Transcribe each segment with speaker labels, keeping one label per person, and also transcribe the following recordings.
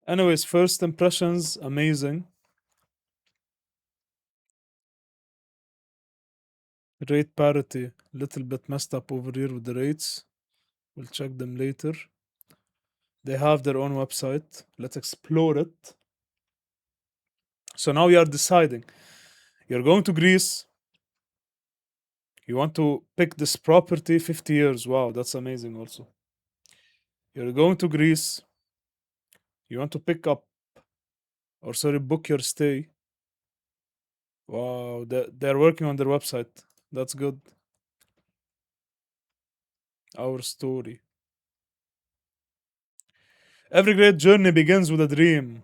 Speaker 1: Anyways, first impressions, amazing. Rate parity, little bit messed up over here with the rates. We'll check them later. They have their own website. Let's explore it. So now you are deciding. You're going to Greece. You want to pick this property 50 years. Wow, that's amazing also. You're going to Greece. You want to pick up, or sorry, book your stay. Wow, they're working on their website. That's good. Our story. Every great journey begins with a dream.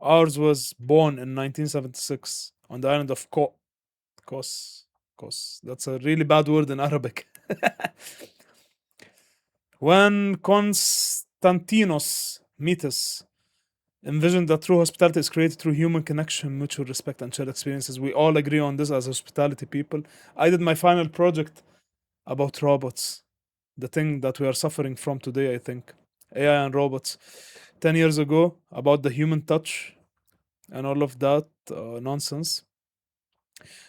Speaker 1: Ours was born in 1976 on the island of Kos. Kos. That's a really bad word in Arabic. When Constantinos Mitsis envisioned that true hospitality is created through human connection, mutual respect, and shared experiences. We all agree on this as hospitality people. I did my final project about robots, the thing that we are suffering from today, I think. AI and robots. 10 years ago, about the human touch and all of that nonsense.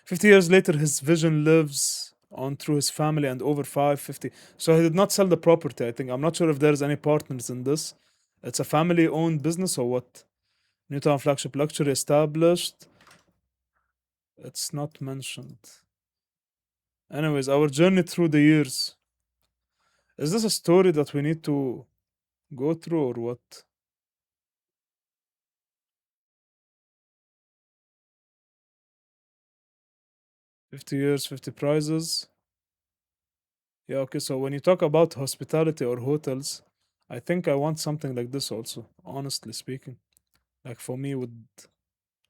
Speaker 1: 50 years later, his vision lives on through his family and over 550. So he did not sell the property, I think. I'm not sure if there's any partners in this. It's a family owned business or what? Newtown flagship luxury established. It's not mentioned. Anyways, our journey through the years. Is this a story that we need to go through or what? 50 years, 50 prizes. Yeah, okay. So when you talk about hospitality or hotels, I think I want something like this also, honestly speaking. Like for me with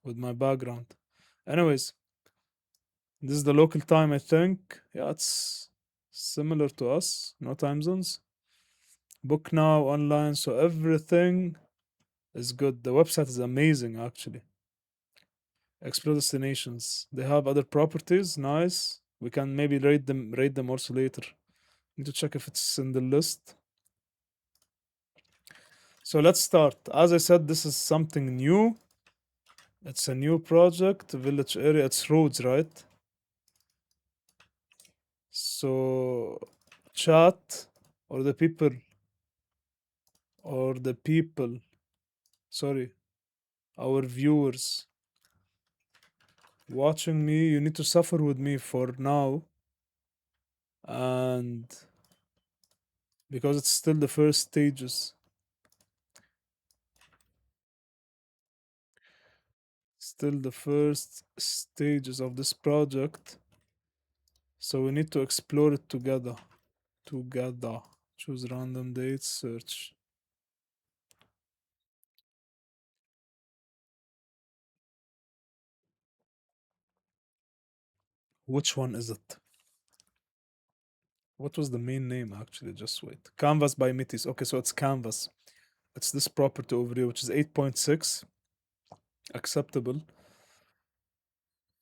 Speaker 1: my background. Anyways, this is the local time, I think. Yeah, it's similar to us. No time zones. Book now online, so everything is good. The website is amazing actually. Explore destinations. They have other properties, nice. We can maybe rate them also later. Need to check if it's in the list. So let's start. As I said, this is something new. It's a new project, village area. It's Rhodes, right? So chat or the people or the people, sorry, our viewers watching me, you need to suffer with me for now. And because it's still the first stages, still the first stages of this project. So we need to explore it together. Together. Choose random dates, search. Which one is it? What was the main name actually? Just wait. Canvas by Mittis. Okay, so it's Canvas. It's this property over here, which is 8.6. Acceptable.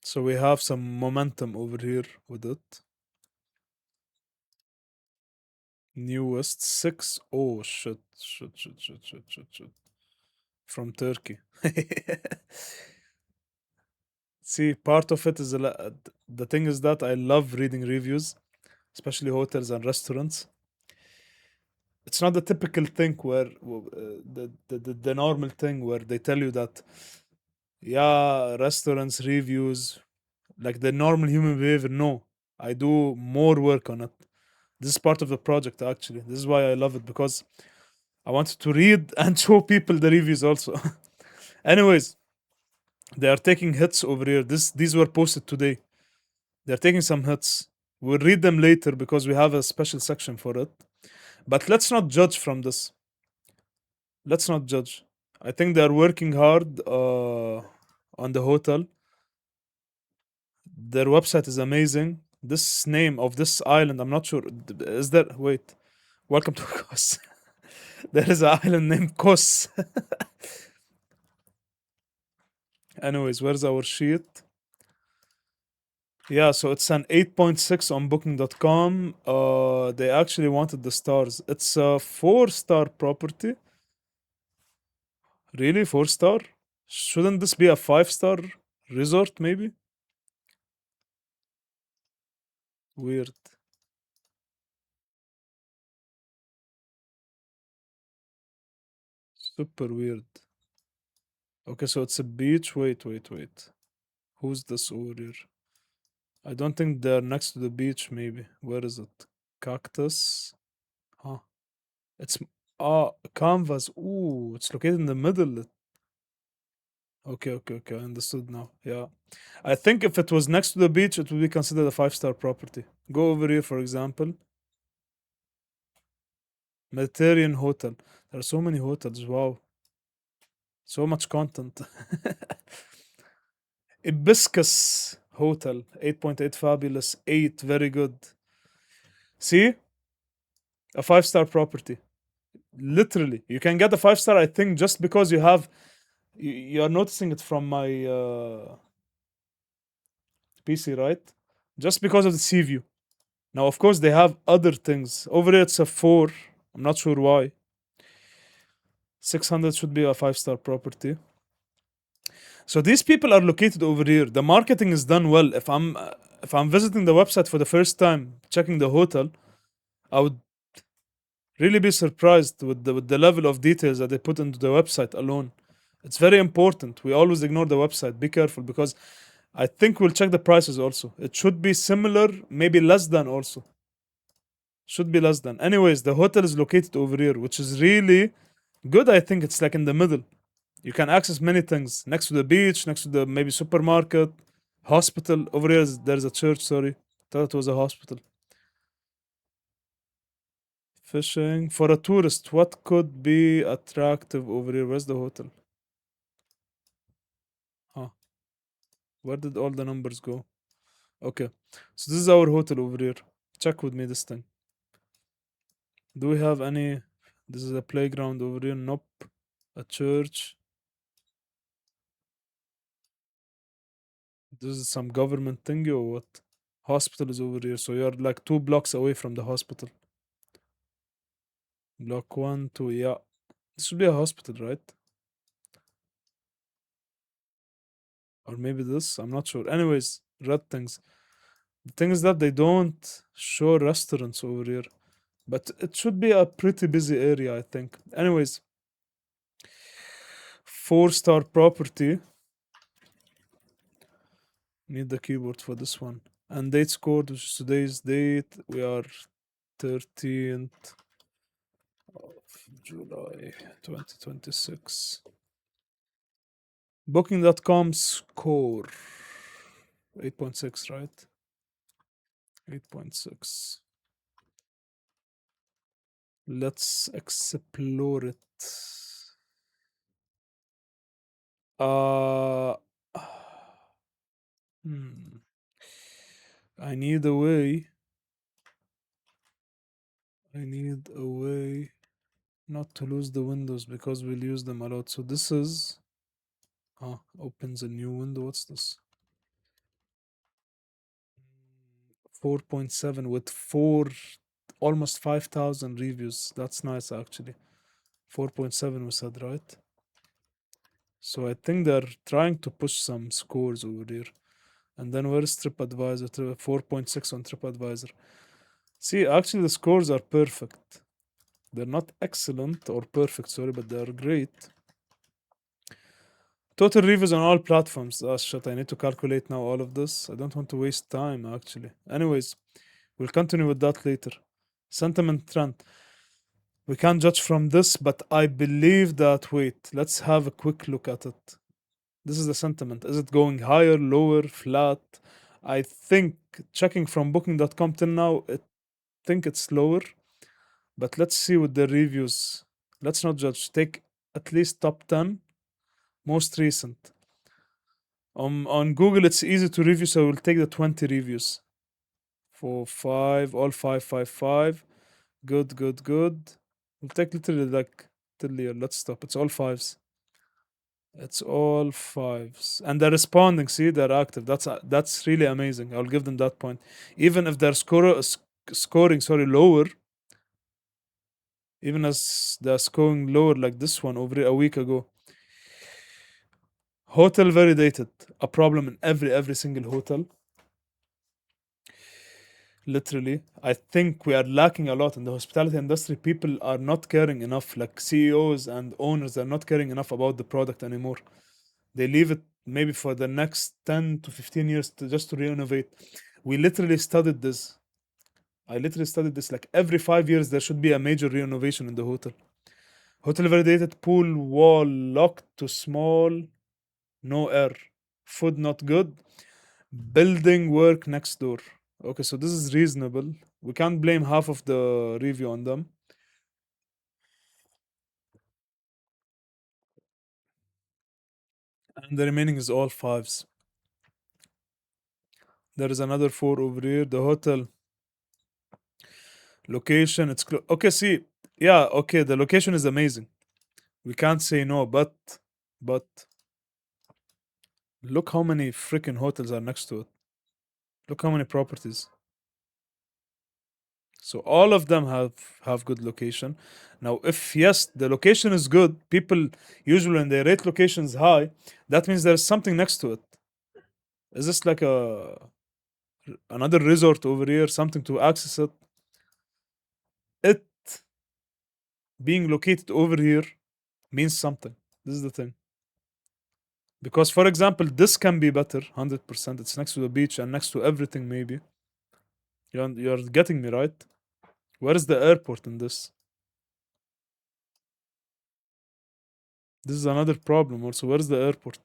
Speaker 1: So we have some momentum over here with it. Newest 6. Oh, shit. Shit, shit, shit, shit, shit, shit. From Turkey. See, part of it is the thing is that I love reading reviews, especially hotels and restaurants. It's not the typical thing where the normal thing where they tell you that yeah, restaurants reviews like the normal human behavior. No, I do more work on it. This is part of the project actually. This is why I love it because I wanted to read and show people the reviews also. Anyways, they are taking hits over here. These were posted today. They're taking some hits. We'll read them later because we have a special section for it. But let's not judge from this. Let's not judge. I think they are working hard on the hotel. Their website is amazing. This name of this island, I'm not sure. Is there? Wait. Welcome to Kos. There is an island named Kos. Anyways, where's our sheet? Yeah, so it's an 8.6 on booking.com. They actually wanted the stars. It's a 4-star property. Really? 4 star? Shouldn't this be a 5 star resort, maybe? Weird. Super weird. Okay, so it's a beach. Wait, wait, wait. Who's this over here? I don't think they're next to the beach, maybe. Where is it? Cactus? Huh. It's canvas. Ooh, it's located in the middle. Okay, okay, okay. I understood now. Yeah. I think if it was next to the beach, it would be considered a 5 star property. Go over here, for example. Mediterranean Hotel. There are so many hotels. Wow. So much content. Hibiscus Hotel. 8.8 fabulous. 8 very good. See? A 5 star property. Literally. You can get a 5 star, I think, just because you are noticing it from my PC, right? Just because of the sea view. Now, of course, they have other things. Over here, it's a 4. I'm not sure why. 600 should be a 5 star property. So these people are located over here. The marketing is done well. If I'm visiting the website for the first time, checking the hotel, I would really be surprised with the level of details that they put into the website alone. It's very important. We always ignore the website. Be careful because I think we'll check the prices also. It should be similar, maybe less than also. Should be less than. Anyways, the hotel is located over here, which is really good. I think it's like in the middle. You can access many things next to the beach, next to the maybe supermarket, hospital. Over here, there's a church. Sorry, thought it was a hospital. Fishing for a tourist. What could be attractive over here? Where's the hotel? Huh? Where did all the numbers go? Okay, so this is our hotel over here. Check with me this thing. Do we have any? This is a playground over here. Nope. A church. This is some government thingy or what? Hospital is over here. So you're like 2 blocks away from the hospital. Block one, two. Yeah. This should be a hospital, right? Or maybe this. I'm not sure. Anyways, red things. The thing is that they don't show restaurants over here. But it should be a pretty busy area, I think. Anyways, 4 star property. Need the keyboard for this one. And date scored, which is today's date. We are 13th of July 2026. Booking.com score 8.6, right? 8.6. Let's explore it. Uh, hmm. I need a way. I need a way not to lose the windows because we'll use them a lot. So this is opens a new window. What's this? 4.7 with almost 5,000 reviews. That's nice actually. 4.7 we said, right? So I think they're trying to push some scores over here. And then where's TripAdvisor? 4.6 on TripAdvisor. See, actually the scores are perfect. They're not excellent or perfect, sorry, but they're great. Total reviews on all platforms. Ah, shit, I need to calculate now all of this. I don't want to waste time, actually. Anyways, we'll continue with that later. Sentiment trend. We can't judge from this, but I believe that. Wait, let's have a quick look at it. This is the sentiment. Is it going higher, lower, flat? I think checking from booking.com till now, I think it's lower. But let's see with the reviews. Let's not judge. Take at least top 10, most recent. On Google, it's easy to review, so we'll take the 20 reviews. 4, 5, all 5, 5, 5. Good, good, good. We'll take literally like till here. Let's stop. It's all fives. It's all fives, and they're responding. See, they're active. That's really amazing. I'll give them that point. Even if they're scoring, sorry, lower. Even as they're scoring lower, like this one over a week ago. Hotel very dated. A problem in every single hotel. Literally, I think we are lacking a lot in the hospitality industry. People are not caring enough. Like CEOs and owners are not caring enough about the product anymore. They leave it maybe for the next 10 to 15 years to just to renovate. We literally studied this. I literally studied this. Like every 5 years, there should be a major renovation in the hotel. Hotel validated, pool wall locked to small, no air. Food not good. Building work next door. Okay, so this is reasonable. We can't blame half of the review on them. And the remaining is all fives. There is another four over here. The hotel location, okay, see, yeah, okay, the location is amazing. We can't say no, but look how many freaking hotels are next to it. Look how many properties. So all of them have good location. Now, if yes, the location is good, people usually when they rate locations high, that means there's something next to it. Is this like another resort over here, something to access it? It being located over here means something. This is the thing. Because, for example, this can be better, 100%. It's next to the beach and next to everything, maybe. You're getting me, right? Where is the airport in this? This is another problem also. Where is the airport?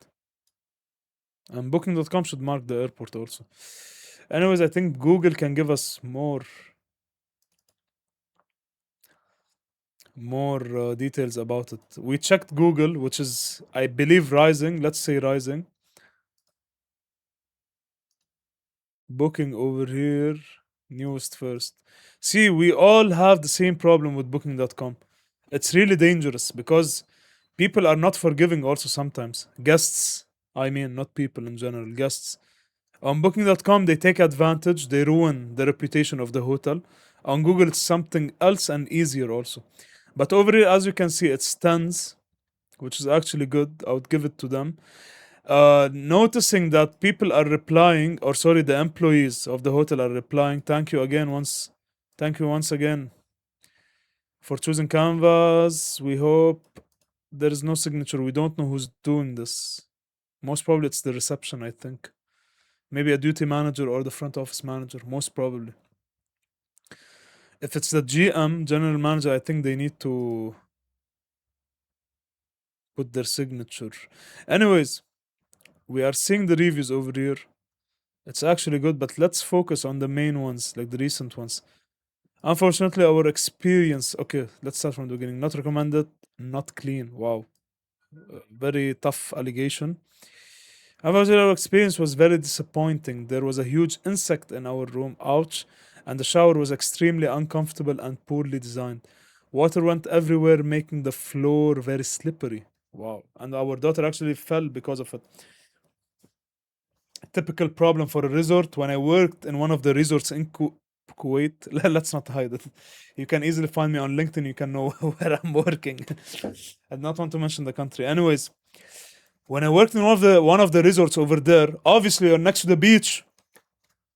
Speaker 1: And booking.com should mark the airport also. Anyways, I think Google can give us more details about it. We checked Google, which is, I believe, rising. Let's say rising. Booking over here, newest first. See, we all have the same problem with booking.com. It's really dangerous because people are not forgiving also sometimes. Guests, I mean, not people in general, guests. On booking.com, they take advantage, they ruin the reputation of the hotel. On Google, it's something else and easier also. But over here, as you can see, it stands, which is actually good. I would give it to them. Noticing that people are replying, or sorry, the employees of the hotel are replying. Thank you once again for choosing Canvas. We hope there is no signature. We don't know who's doing this. Most probably it's the reception, I think. Maybe a duty manager or the front office manager, most probably. If it's the GM, general manager, I think they need to put their signature. Anyways, we are seeing the reviews over here. It's actually good, but let's focus on the main ones, like the recent ones. Unfortunately, our experience. Okay, let's start from the beginning. Not recommended, not clean. Wow. Very tough allegation. However, our experience was very disappointing. There was a huge insect in our room, ouch, and the shower was extremely uncomfortable and poorly designed. Water went everywhere, making the floor very slippery. Wow. And our daughter actually fell because of it. Typical problem for a resort. When I worked in one of the resorts in Kuwait, let's not hide it. You can easily find me on LinkedIn. You can know where I'm working. I don't want to mention the country. Anyways, when I worked in one of the resorts over there, obviously you're next to the beach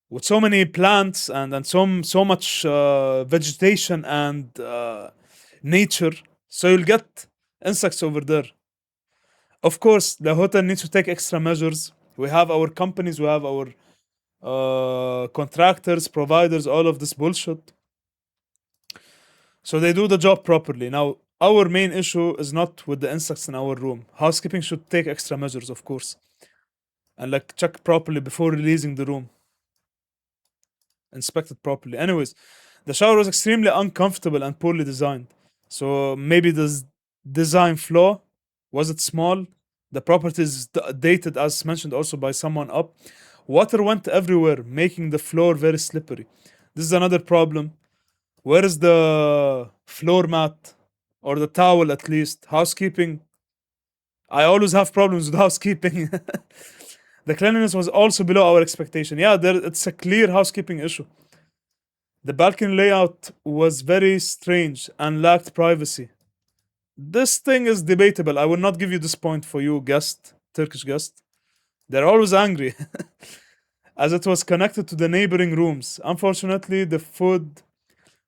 Speaker 1: with so many plants and so much vegetation and nature, so you'll get insects over there. Of course, the hotel needs to take extra measures. We have our companies, we have our contractors, providers, all of this bullshit. So they do the job properly. Now, our main issue is not with the insects in our room. Housekeeping should take extra measures, of course, and like check properly before releasing the room. Inspect it properly. Anyways, the shower was extremely uncomfortable and poorly designed. So maybe the design flaw, was it small? The property is dated, as mentioned also by someone up. Water went everywhere, making the floor very slippery. This is another problem. Where is the floor mat or the towel at least? Housekeeping. I always have problems with housekeeping. The cleanliness was also below our expectation. Yeah, it's a clear housekeeping issue. The balcony layout was very strange and lacked privacy. This thing is debatable. I will not give you this point for you, guest. Turkish guest. They're always angry as it was connected to the neighboring rooms. Unfortunately, the food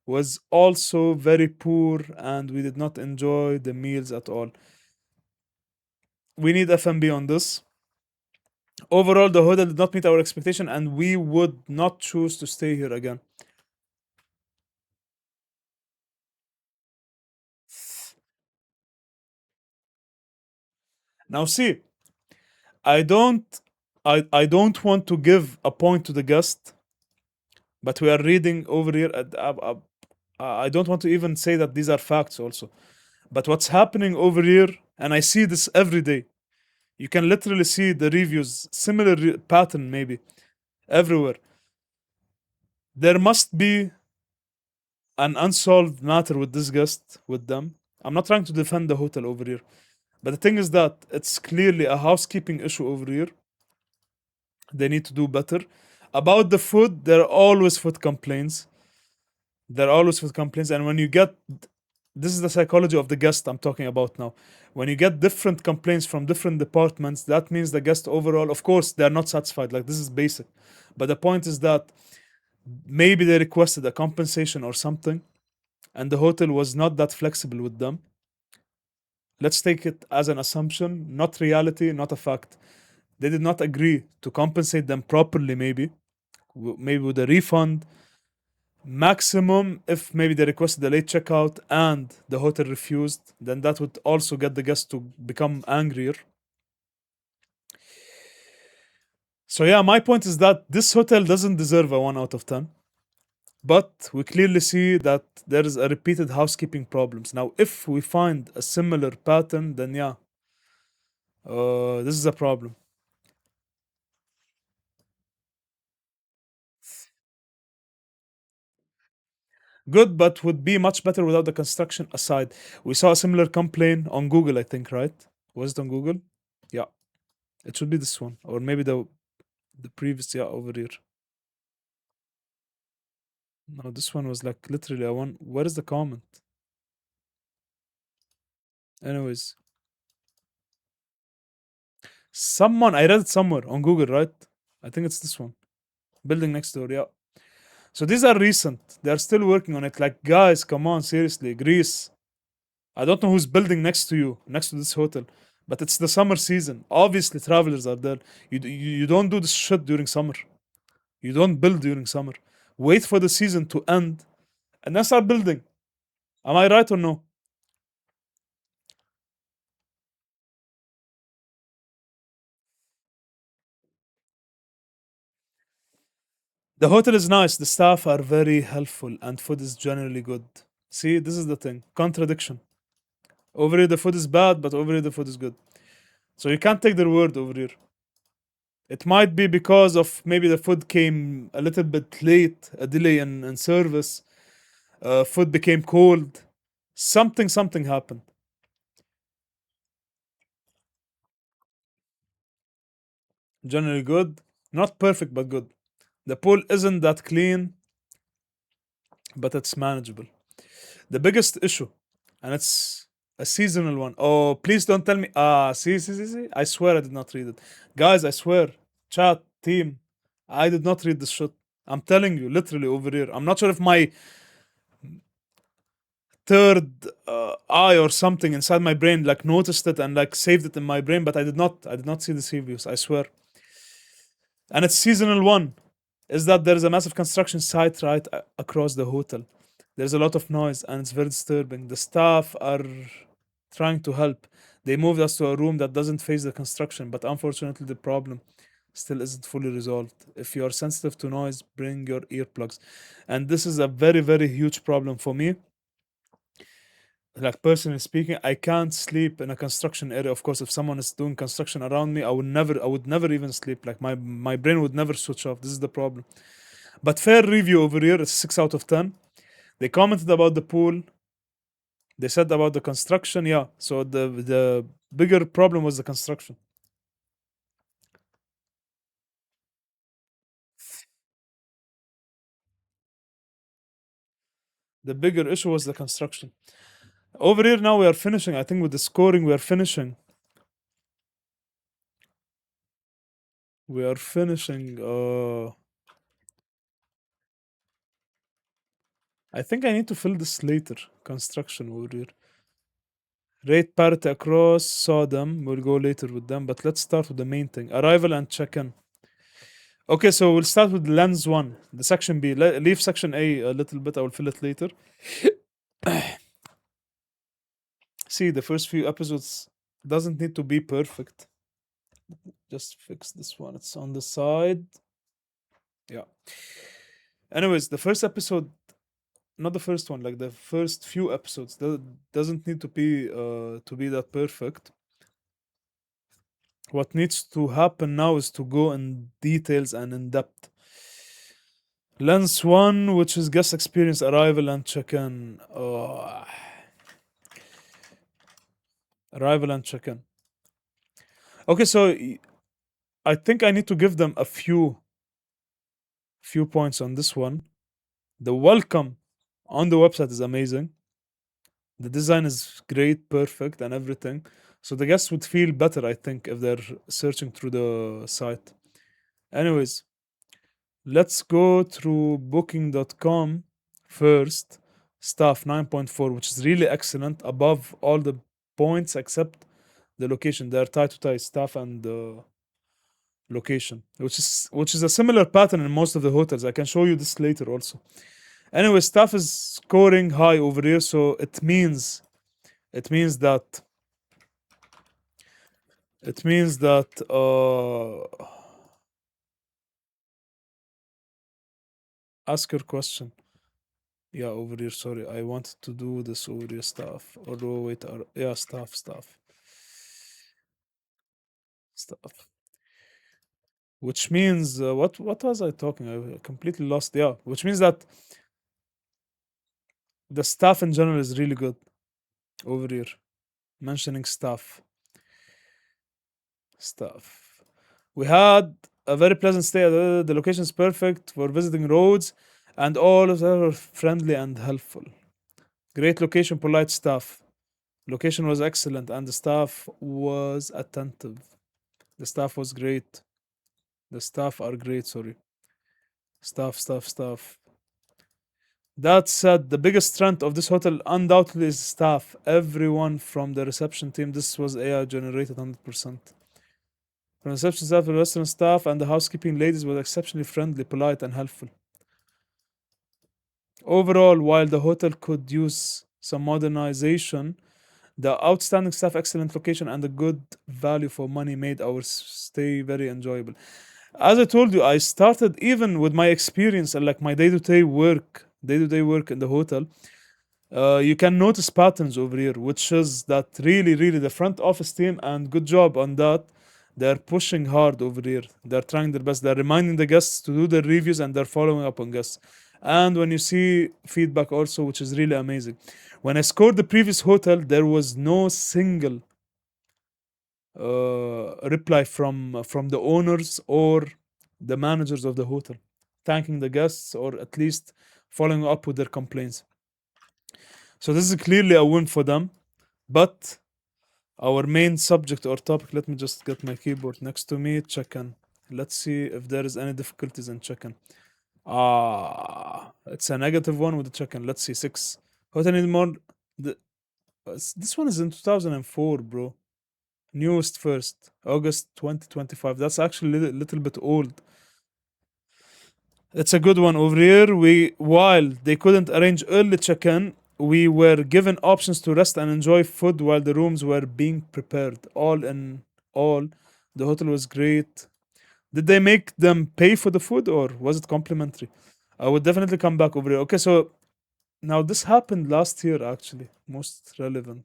Speaker 1: was also very poor and we did not enjoy the meals at all. We need FMB on this. Overall, the hotel did not meet our expectation and we would not choose to stay here again. Now see, I don't I don't want to give a point to the guest, but we are reading over here. I don't want to even say that these are facts also. But what's happening over here, and I see this every day. You can literally see the reviews, similar pattern maybe everywhere. There must be an unsolved matter with this guest with them. I'm not trying to defend the hotel over here, but the thing is that it's clearly a housekeeping issue over here. They need to do better. About the food, there are always food complaints. There are always food complaints, and when you get this is the psychology of the guest I'm talking about now. When you get different complaints from different departments, that means the guest overall, of course, they're not satisfied. Like this is basic, but the point is that maybe they requested a compensation or something, and the hotel was not that flexible with them. Let's take it as an assumption, not reality, not a fact. They did not agree to compensate them properly, maybe with a refund. Maximum, if maybe they requested a late checkout and the hotel refused, then that would also get the guest to become angrier. So, yeah, my point is that this hotel doesn't deserve a 1 out of 10. But we clearly see that there is a repeated housekeeping problems. Now, if we find a similar pattern, then yeah, this is a problem. Good, but would be much better without the construction aside. We saw a similar complaint on Google, I think, right? Was it on Google? Yeah, it should be this one, or maybe the previous, yeah, over here. No, this one was like literally a one. Where is the comment? Anyways, someone I read it somewhere on Google, right? I think it's this one. Building next door, yeah. So these are recent. They're still working on it. Like, guys, come on, seriously, Greece. I don't know who's building next to you, next to this hotel, but it's the summer season. Obviously, travelers are there. You don't do this shit during summer. You don't build during summer. Wait for the season to end and then start building. Am I right or no? The hotel is nice, the staff are very helpful, and food is generally good. See, this is the thing. Contradiction. Over here, the food is bad, but over here, the food is good. So you can't take their word over here. It might be because of maybe the food came a little bit late, a delay in service, food became cold, something happened. Generally good, not perfect, but good. The pool isn't that clean, but it's manageable. The biggest issue, and it's a seasonal one. Oh, please don't tell me. Ah, see. I swear I did not read it. Guys, I swear. Chat, team, I did not read this shit. I'm telling you, literally over here. I'm not sure if my third eye or something inside my brain like noticed it and like saved it in my brain, but I did not. I did not see these reviews. I swear. And it's seasonal one. Is that there is a massive construction site right across the hotel. There's a lot of noise and it's very disturbing. The staff are trying to help. They moved us to a room that doesn't face the construction, but unfortunately, the problem still isn't fully resolved. If you are sensitive to noise, bring your earplugs. And this is a very huge problem for me. Like personally speaking, I can't sleep in a construction area. Of course, if someone is doing construction around me, I would never even sleep. Like my brain would never switch off. This is the problem. But fair review over here, it's 6 out of 10. They commented about the pool. They said about the construction, yeah. So the bigger problem was the construction. The bigger issue was the construction. Over here now we are finishing. I think with the scoring we are finishing We are finishing. I think I need to fill this later. Construction over here. Rate parity across. Saw them. We'll go later with them. But let's start with the main thing. Arrival and check-in. Okay, so we'll start with lens one. The section B. Leave section A little bit. I will fill it later. See, the first few episodes doesn't need to be perfect. Just fix this one. It's on the side. Yeah. Anyways, the first episode, not the first one, like the first few episodes, doesn't need to be that perfect. What needs to happen now is to go in details and in depth. Lens one, which is guest experience, arrival and check-in. Arrival and check-in. Okay, so I think I need to give them a few points on this one. The welcome on the website is amazing. The design is great, perfect, and everything. So the guests would feel better, I think, if they're searching through the site. Anyways, let's go through booking.com first. Staff 9.4, which is really excellent, above all the points except the location. They're tie to tie, staff and location, which is a similar pattern in most of the hotels. I can show you this later also. Anyway, staff is scoring high over here, so it means that ask your question. Yeah, over here. Sorry, I wanted to do this over here. Staff. Or oh, wait. Yeah, staff. Which means what was I talking? I completely lost. Yeah, which means that the staff in general is really good over here. Mentioning staff. We had a very pleasant stay. The location is perfect for visiting Rhodes, and all of them were friendly and helpful. Great location, polite staff. Location was excellent, and the staff was attentive. The staff was great. The staff are great. Sorry, staff. That said, the biggest strength of this hotel undoubtedly is staff. Everyone from the reception team. This was AI generated 100%. From reception staff, the restaurant staff, and the housekeeping ladies were exceptionally friendly, polite, and helpful. Overall, while the hotel could use some modernization, the outstanding staff, excellent location, and the good value for money made our stay very enjoyable. As I told you, I started even with my experience and like my day to day work in the hotel. You can notice patterns over here, which is that really the front office team, and good job on that. They're pushing hard over here. They're trying their best. They're reminding the guests to do their reviews, and they're following up on guests. And when you see feedback also, which is really amazing. When I scored the previous hotel, there was no single reply from the owners or the managers of the hotel, thanking the guests or at least following up with their complaints. So this is clearly a win for them. But our main subject or topic, let me just get my keyboard next to me. Check-in. Let's see if there is any difficulties in check-in. It's a negative one with the check-in. Let's see, 6. Hotel need more. The, this one is in 2004, bro. Newest first, August 2025. That's actually a little bit old. It's a good one over here. While they couldn't arrange early check-in, we were given options to rest and enjoy food while the rooms were being prepared. All in all, the hotel was great. Did they make them pay for the food or was it complimentary? I would definitely come back over here. Okay, so now this happened last year actually. Most relevant.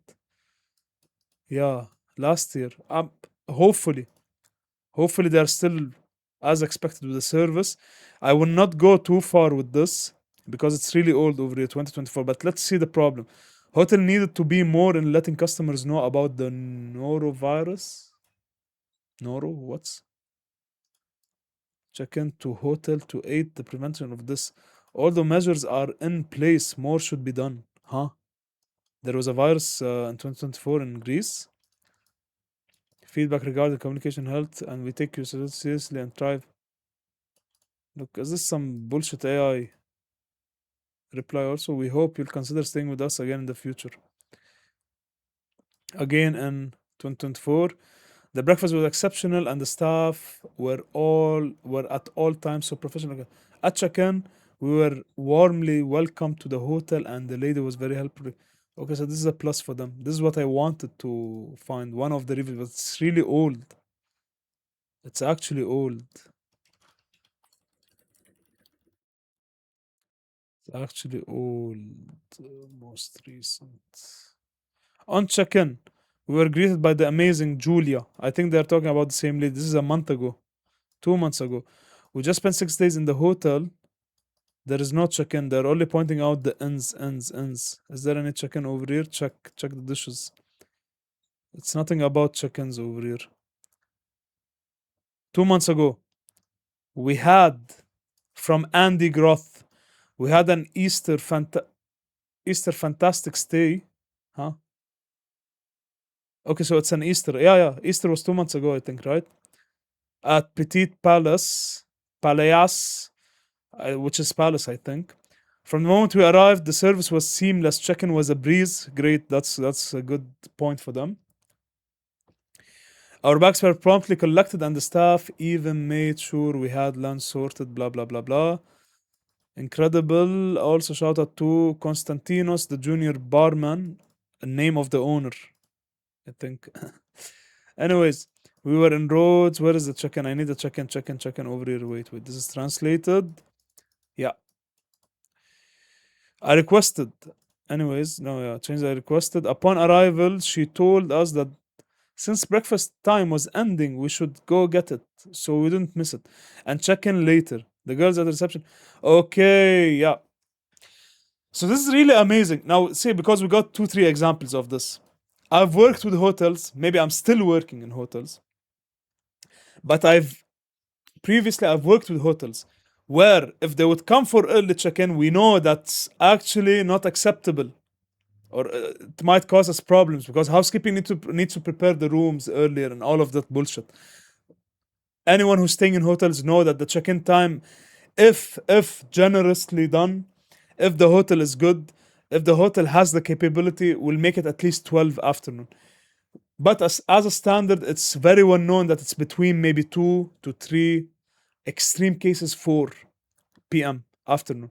Speaker 1: Yeah, last year. Hopefully. Hopefully they're still as expected with the service. I will not go too far with this because it's really old over here, 2024. But let's see the problem. Hotel needed to be more in letting customers know about the norovirus. Noro, what's check in to hotel to aid the prevention of this. All the measures are in place. More should be done. Huh? There was a virus in 2024 in Greece. Feedback regarding communication health, and we take you seriously and thrive. Look, is this some bullshit AI reply also? We hope you'll consider staying with us again in the future. Again in 2024. The breakfast was exceptional and the staff were at all times so professional. At check-in, we were warmly welcomed to the hotel and the lady was very helpful. Okay, so this is a plus for them. This is what I wanted to find. One of the reviews, but it's really old. It's actually old. It's actually old. Most recent. On check-in, we were greeted by the amazing Julia. I think they're talking about the same lady. This is a month ago, 2 months ago. We just spent 6 days in the hotel. There is no check-in. They're only pointing out the ends. Is there any check-in over here? Check the dishes. It's nothing about check-ins over here. 2 months ago, we had from Andy Groth. We had an Easter fantastic stay. Huh? Okay, so it's an Easter. Yeah. Easter was 2 months ago, I think, right? At Petit Palais, which is Palace, I think. From the moment we arrived, the service was seamless. Check-in was a breeze. Great. That's a good point for them. Our bags were promptly collected, and the staff even made sure we had lunch sorted. Blah blah blah blah. Incredible. Also, shout out to Konstantinos, the junior barman, name of the owner, I think. Anyways, we were in Rhodes. Where is the check-in? I need a check-in over here. Wait. This is translated. Yeah. I requested. Anyways, no, yeah, change I requested. Upon arrival, she told us that since breakfast time was ending, we should go get it so we didn't miss it and check in later. The girls at the reception. Okay, yeah. So this is really amazing. Now, see, because we got 3 examples of this. I've worked with hotels. Maybe I'm still working in hotels, but I've worked with hotels where if they would come for early check-in, we know that's actually not acceptable, or it might cause us problems because housekeeping needs to prepare the rooms earlier and all of that bullshit. Anyone who's staying in hotels know that the check-in time, if generously done, if the hotel is good, if the hotel has the capability, will make it at least 12 afternoon. But as a standard, it's very well known that it's between maybe 2 to 3, extreme cases 4 p.m. afternoon.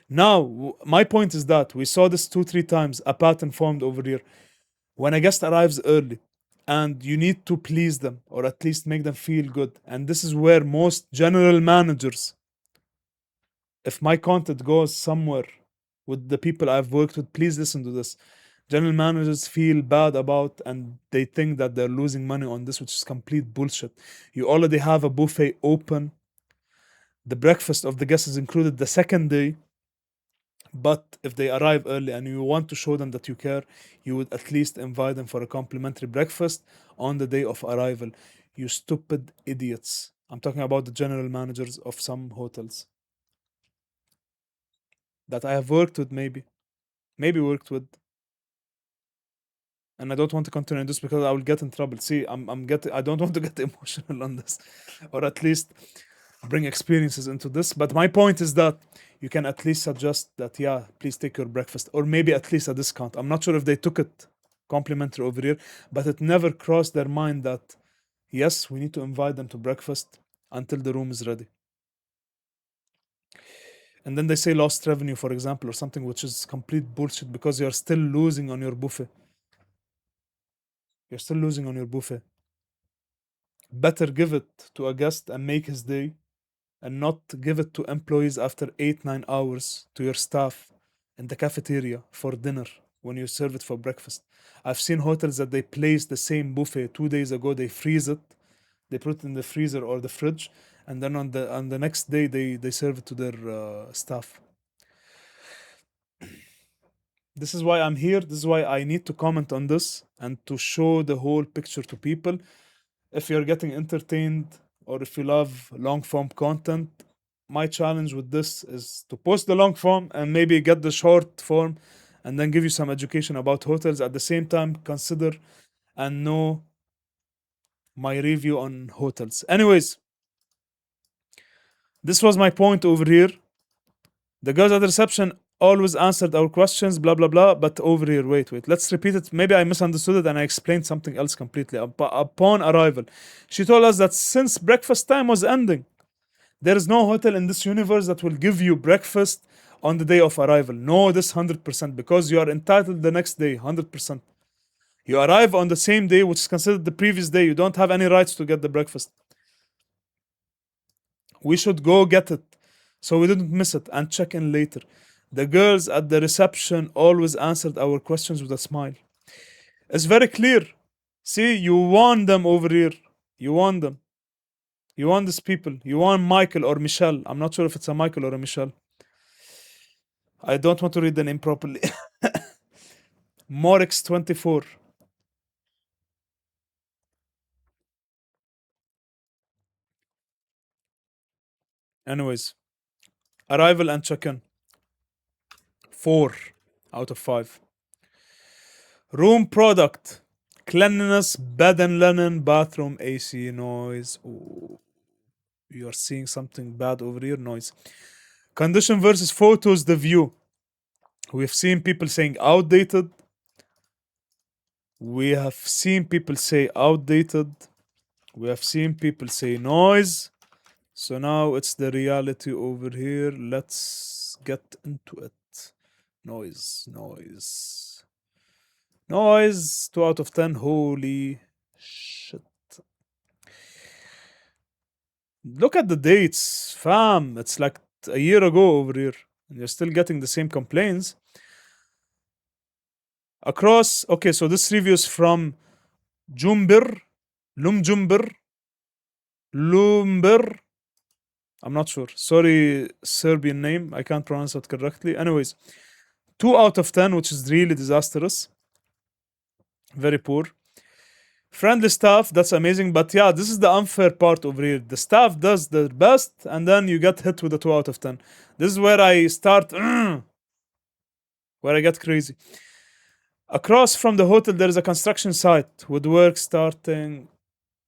Speaker 1: Now, my point is that we saw this 2, 3 times, a pattern formed over here. When a guest arrives early and you need to please them or at least make them feel good, and this is where most general managers, if my content goes somewhere with the people I've worked with, please listen to this. General managers feel bad about and they think that they're losing money on this, which is complete bullshit. You already have a buffet open. The breakfast of the guests is included the second day. But if they arrive early and you want to show them that you care, you would at least invite them for a complimentary breakfast on the day of arrival. You stupid idiots. I'm talking about the general managers of some hotels that I have worked with, maybe worked with, and I don't want to continue this because I will get in trouble. See, I don't want to get emotional on this, or at least bring experiences into this. But my point is that you can at least suggest that, yeah, please take your breakfast, or maybe at least a discount. I'm not sure if they took it complimentary over here, but it never crossed their mind that, yes, we need to invite them to breakfast until the room is ready. And then they say lost revenue, for example, or something, which is complete bullshit because you're still losing on your buffet. You're still losing on your buffet. Better give it to a guest and make his day, and not give it to employees after 8, 9 hours, to your staff in the cafeteria for dinner when you serve it for breakfast. I've seen hotels that they place the same buffet 2 days ago, they freeze it, they put it in the freezer or the fridge, and then on the next day they serve it to their staff. This is why I'm here. This is why I need to comment on this and to show the whole picture to people. If you're getting entertained or if you love long form content, my challenge with this is to post the long form and maybe get the short form and then give you some education about hotels. At the same time, consider and know my review on hotels. Anyways, this was my point over here. The girls at the reception always answered our questions, blah blah blah. But over here, wait. Let's repeat it. Maybe I misunderstood it and I explained something else completely. Upon arrival, she told us that since breakfast time was ending, there is no hotel in this universe that will give you breakfast on the day of arrival. No, this 100% because you are entitled the next day, 100%. You arrive on the same day, which is considered the previous day. You don't have any rights to get the breakfast. We should go get it so we didn't miss it and check in later. The girls at the reception always answered our questions with a smile. It's very clear. See, you want them over here. You want them. You want these people. You want Michael or Michelle. I'm not sure if it's a Michael or a Michelle. I don't want to read the name properly. Morix24. Anyways, arrival and check in. 4 out of 5. Room product. Cleanliness, bed and linen, bathroom, AC, noise. Ooh, you are seeing something bad over here, noise. Condition versus photos, the view. We've seen people saying outdated. We have seen people say outdated. We have seen people say noise. So now it's the reality over here. Let's get into it. Noise. 2 out of 10. Holy shit. Look at the dates, fam. It's like a year ago over here. And you're still getting the same complaints. Across, okay, so this review is from Jumber, Lumjumber, Lumber. I'm not sure. Sorry, Serbian name. I can't pronounce it correctly. Anyways, 2 out of 10, which is really disastrous. Very poor. Friendly staff, that's amazing. But yeah, this is the unfair part over here. The staff does their best, and then you get hit with a 2 out of 10. This is where I start, where I get crazy. Across from the hotel, there is a construction site with work starting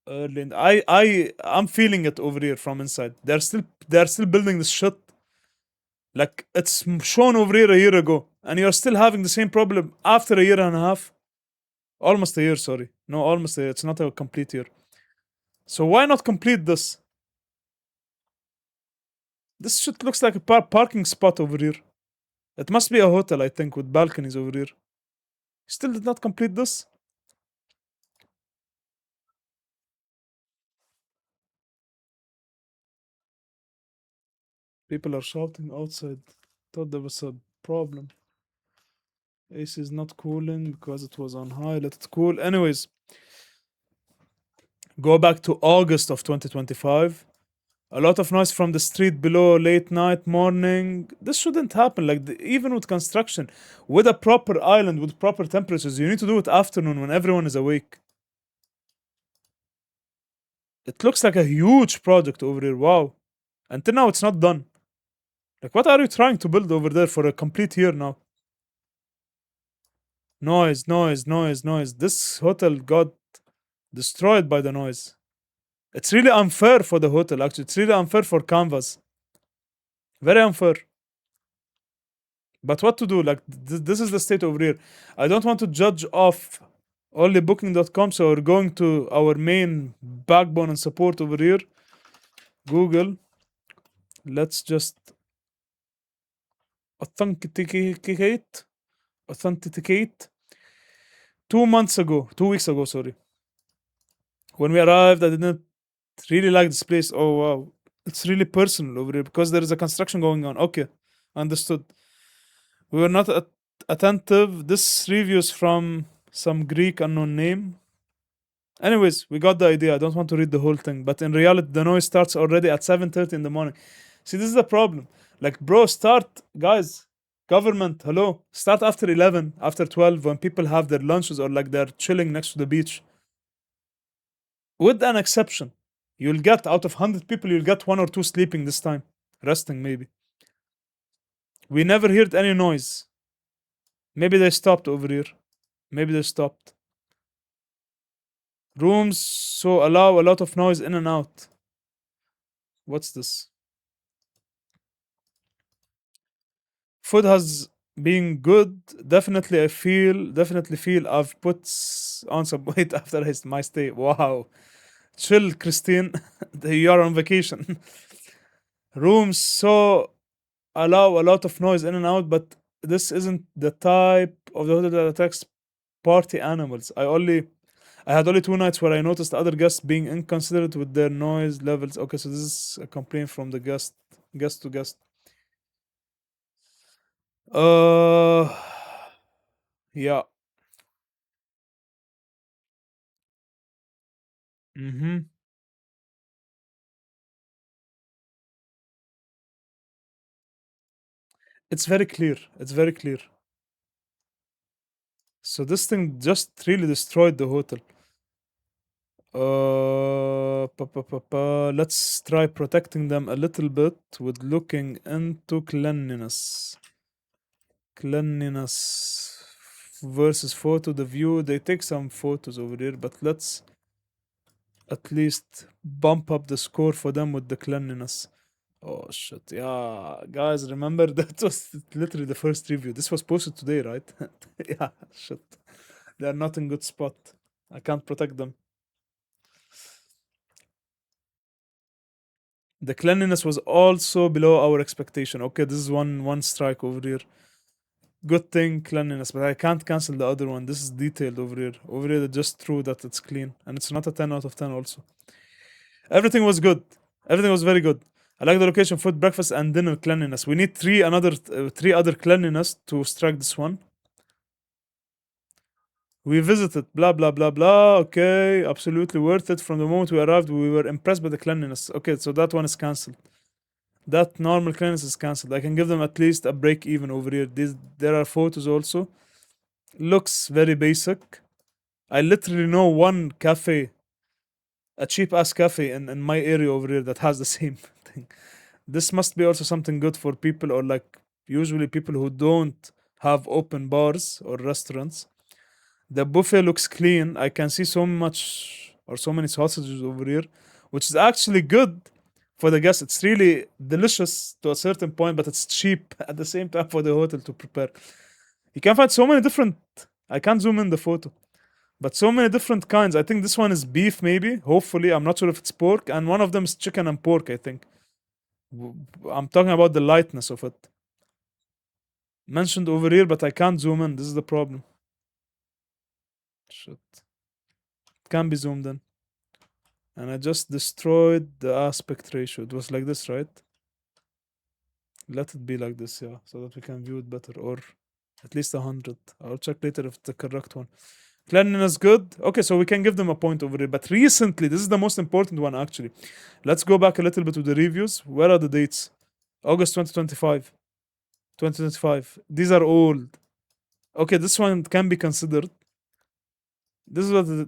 Speaker 1: early. I'm feeling it over here from inside. They're still building this shit. Like it's shown over here a year ago, and you're still having the same problem after a year and a half. Almost a year, sorry. No, almost a year. It's not a complete year. So why not complete this? This shit looks like a parking spot over here. It must be a hotel, I think, with balconies over here. Still did not complete this? People are shouting outside. Thought there was a problem. AC is not cooling because it was on high. Let it cool. Anyways, go back to August of 2025. A lot of noise from the street below, late night, morning. This shouldn't happen. Like even with construction, with a proper island, with proper temperatures, you need to do it afternoon when everyone is awake. It looks like a huge project over here. Wow. Until now, it's not done. Like, what are you trying to build over there for a complete year now? Noise. This hotel got destroyed by the noise. It's really unfair for the hotel, actually. It's really unfair for Canvas. Very unfair. But what to do? Like, this is the state over here. I don't want to judge off only booking.com, so we're going to our main backbone and support over here. Google. Let's just authenticate. 2 weeks ago, sorry. When we arrived, I didn't really like this place. Oh wow, it's really personal over here because there is a construction going on. Okay, understood. We were not attentive. This review is from some Greek unknown name. Anyways, we got the idea. I don't want to read the whole thing, but in reality, the noise starts already at 7:30 in the morning. See, this is the problem. Like, bro, start, guys. Government, hello. Start after 11, after 12, when people have their lunches or like they're chilling next to the beach. With an exception, you'll get out of 100 people, you'll get 1 or 2 sleeping this time, resting maybe. We never heard any noise. Maybe they stopped over here. Maybe they stopped. Rooms so allow a lot of noise in and out. What's this? Food has been good. Definitely feel I've put on some weight after my stay. Wow. Chill, Christine. You are on vacation. Rooms so allow a lot of noise in and out, but this isn't the type of the hotel that attracts party animals. I had only 2 nights where I noticed other guests being inconsiderate with their noise levels. Okay, so this is a complaint from the guest to guest. Uh, yeah. Mm-hmm. It's very clear. It's very clear. So this thing just really destroyed the hotel. Let's try protecting them a little bit with looking into cleanliness. Cleanliness versus photo. The view. They take some photos over here, but let's at least bump up the score for them with the cleanliness. Oh shit. Yeah, guys, remember that was literally the first review. This was posted today, right? Yeah, shit. They are not in good spot. I can't protect them. The cleanliness was also below our expectation. Okay, this is one strike over here. Good thing cleanliness, but I can't cancel the other one. This is detailed over here. Over here, it's just true that it's clean, and it's not a 10 out of 10. Also, everything was good. Everything was very good. I like the location, food, breakfast, and dinner cleanliness. We need three other cleanliness to strike this one. We visited, blah blah blah blah. Okay, absolutely worth it. From the moment we arrived, we were impressed by the cleanliness. Okay, so that one is cancelled. That normal cleanliness is cancelled. I can give them at least a break even over here. There are photos also. Looks very basic. I literally know one cafe, a cheap ass cafe in my area over here that has the same thing. This must be also something good for people, or like usually people who don't have open bars or restaurants. The buffet looks clean. I can see so much or so many sausages over here, which is actually good for the guests. It's really delicious to a certain point, but it's cheap at the same time for the hotel to prepare. You can find so many different. I can't zoom in the photo, but so many different kinds. I think this one is beef, maybe. Hopefully, I'm not sure if it's pork, and one of them is chicken and pork. I think. I'm talking about the lightness of it. Mentioned over here, but I can't zoom in. This is the problem. Shit. It can be zoomed in. And I just destroyed the aspect ratio. It was like this, right? Let it be like this, yeah, so that we can view it better, or at least 100. I'll check later if it's the correct one. Cleanliness good. Okay, so we can give them a point over here. But recently, this is the most important one actually. Let's go back a little bit to the reviews. Where are the dates? August 2025. 2025. These are old. Okay, this one can be considered. This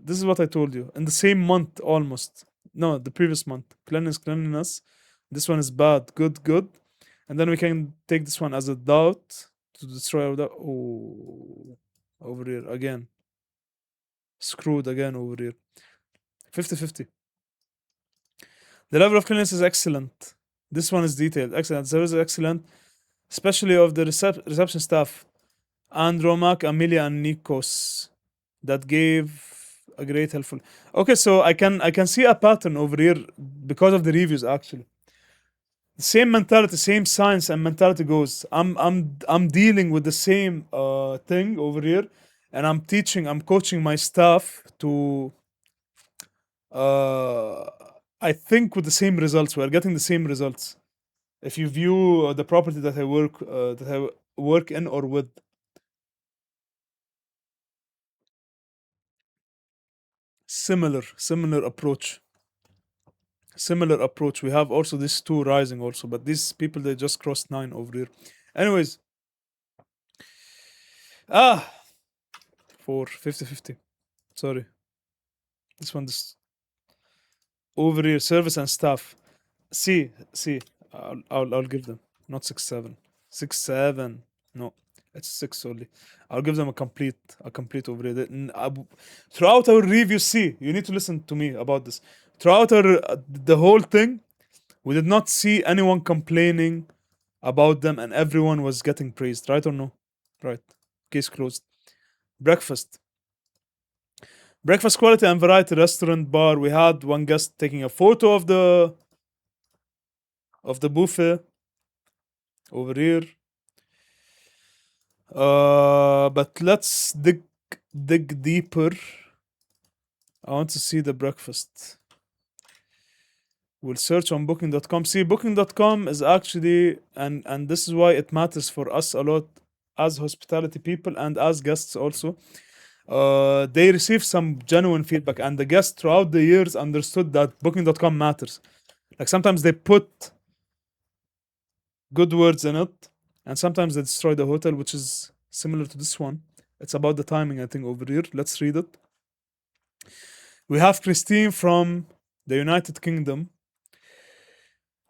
Speaker 1: is what I told you. In the same month almost. No, the previous month. Cleanliness. This one is bad. Good. And then we can take this one as a doubt to destroy our doubt. Oh, over here again. Screwed again over here. 50-50. The level of cleanliness is excellent. This one is detailed. Excellent. Service is excellent, especially of the reception staff. Andromac, Amelia, and Nikos that gave a great helpful. Okay, so I can see a pattern over here because of the reviews actually. Same mentality, same science and mentality goes. I'm dealing with the same thing over here, and I'm coaching my staff to uh I think with the same results. We're getting the same results. If you view the property that I work in or with. Similar approach. Similar approach. We have also these two rising also, but these people they just crossed 9 over here. Anyways, ah, for 50-50. Sorry, this one is over here. Service and staff. See, I'll give them not 6-7, 6-7. No, It's six only. I'll give them a complete overrated. Throughout our review, see, you need to listen to me about this. Throughout the whole thing, we did not see anyone complaining about them, and everyone was getting praised. Right or no? Right. Case closed. Breakfast. Breakfast quality and variety restaurant bar. We had one guest taking a photo of the buffet over here. But let's dig deeper. I want to see the breakfast. We'll search on booking.com. See, booking.com is actually, and this is why it matters for us a lot as hospitality people and as guests also. They receive some genuine feedback, and the guests throughout the years understood that booking.com matters. Like sometimes they put good words in it, and sometimes they destroy the hotel, which is similar to this one. It's about the timing, I think, over here. Let's read it. We have Christine from the United Kingdom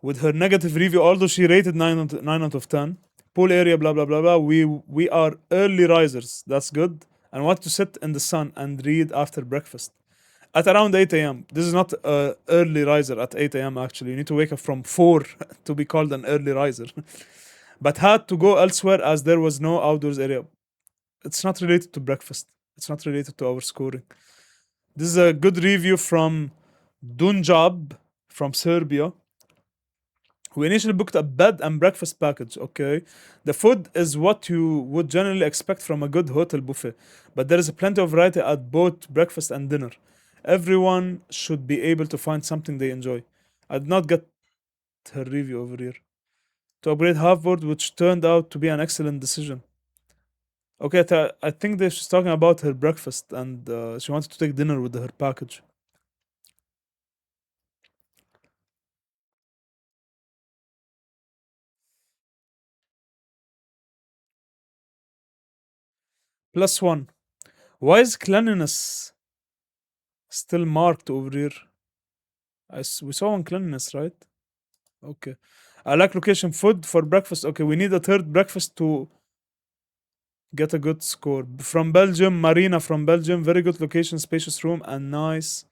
Speaker 1: with her negative review, although she rated 9 out of 10. Pool area, blah, blah, blah, blah. We are early risers. That's good. And want to sit in the sun and read after breakfast. At around 8 a.m. This is not a early riser at 8 a.m. actually. You need to wake up from 4 to be called an early riser. But had to go elsewhere as there was no outdoors area. It's not related to breakfast. It's not related to our scoring. This is a good review from Dunjab from Serbia. We initially booked a bed and breakfast package, okay? The food is what you would generally expect from a good hotel buffet, but there is plenty of variety at both breakfast and dinner. Everyone should be able to find something they enjoy. I did not get her review over here. To upgrade halfboard, which turned out to be an excellent decision. Okay, I think that she's talking about her breakfast and she wanted to take dinner with her package. Plus one. Why is cleanliness still marked over here? We saw on cleanliness, right? Okay. I like location food for breakfast. Okay, we need a third breakfast to get a good score. From Belgium, Marina from Belgium. Very good location, spacious room, and nice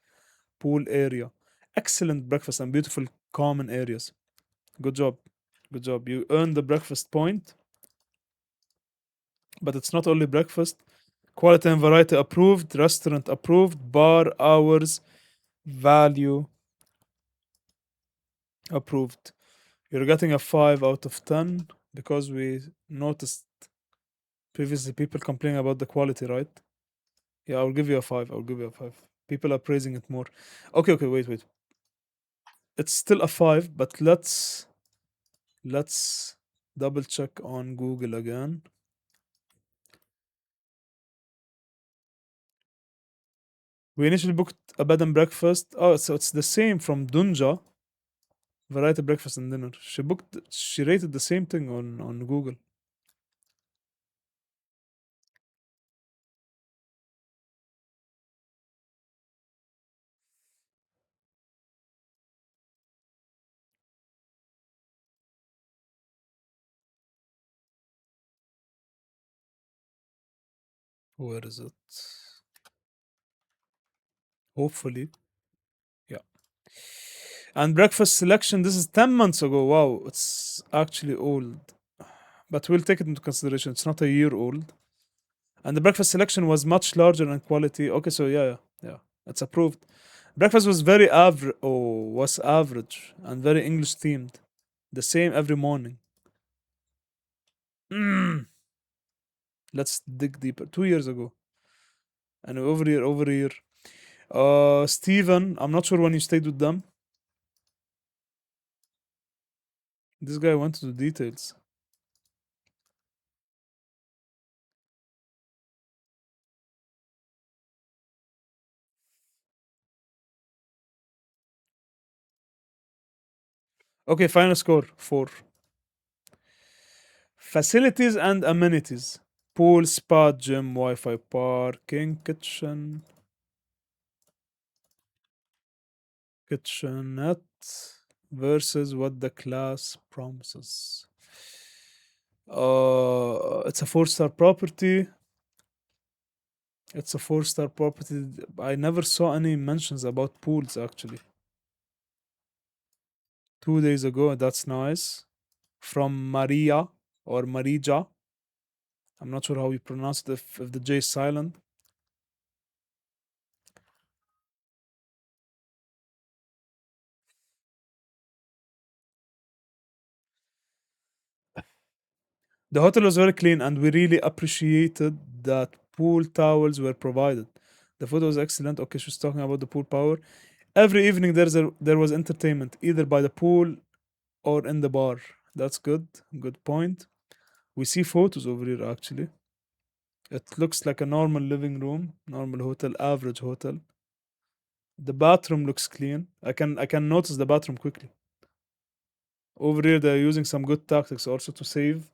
Speaker 1: pool area. Excellent breakfast and beautiful common areas. Good job. Good job. You earned the breakfast point, but it's not only breakfast. Quality and variety approved. Restaurant approved. Bar hours value approved. You're getting a 5 out of 10 because we noticed previously people complaining about the quality, right? Yeah, I'll give you a 5. I'll give you a 5. People are praising it more. Okay, okay, wait. It's still a 5, but let's double check on Google again. We initially booked a bed and breakfast. Oh, so it's the same from Dunja. Variety breakfast and dinner. She rated the same thing on Google. Where is it? Hopefully. Yeah. And breakfast selection, this is 10 months ago. Wow, it's actually old. But we'll take it into consideration. It's not a year old. And the breakfast selection was much larger in quality. Okay, so yeah. It's approved. Breakfast was very average. Oh, was average and very English themed. The same every morning. Mm. Let's dig deeper. 2 years ago. And over here. Steven, I'm not sure when you stayed with them. This guy went to the details. Okay, final score 4. Facilities and amenities: pool, spa, gym, Wi Fi, parking, kitchenette versus what the class promises. It's a four-star property. It's a four-star property. I never saw any mentions about pools actually. 2 days ago, that's nice. From Maria or Marija. I'm not sure how you pronounce it if the J is silent. The hotel was very clean and we really appreciated that pool towels were provided. The food was excellent. Okay, she was talking about the pool power. Every evening there was entertainment, either by the pool or in the bar. That's good. Good point. We see photos over here actually. It looks like a normal living room, normal hotel, average hotel. The bathroom looks clean. I can notice the bathroom quickly. Over here they're using some good tactics also to save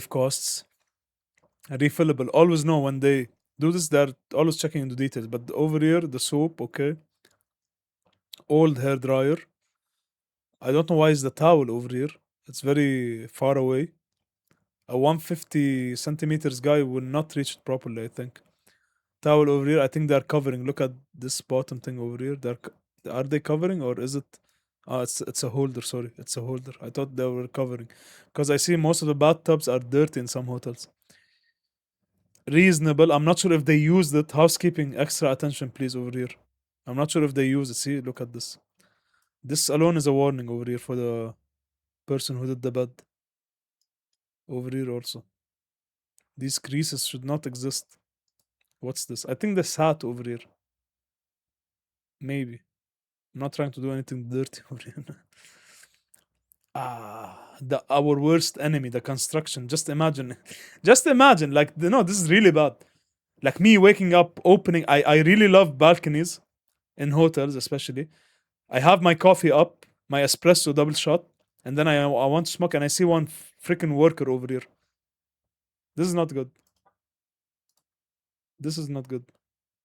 Speaker 1: costs. Refillable. Always know when they do this, they're always checking into details. But over here, the soap, okay. Old hair dryer. I don't know why is the towel over here. It's very far away. A 150 centimeters guy will not reach it properly, I think. Towel over here, I think they're covering. Look at this bottom thing over here. Are they covering or is it? It's a holder. Sorry, it's a holder. I thought they were covering, because I see most of the bathtubs are dirty in some hotels. Reasonable. I'm not sure if they used it. Housekeeping, extra attention, please, over here. I'm not sure if they use it. See, look at this. This alone is a warning over here for the person who did the bed. Over here also. These creases should not exist. What's this? I think the sat over here. Maybe. I'm not trying to do anything dirty over here. Our worst enemy, the construction. Just imagine. Just imagine. Like, no, this is really bad. Like me waking up, opening. I really love balconies in hotels, especially. I have my coffee up, my espresso double shot, and then I want to smoke, and I see one freaking worker over here. This is not good. This is not good.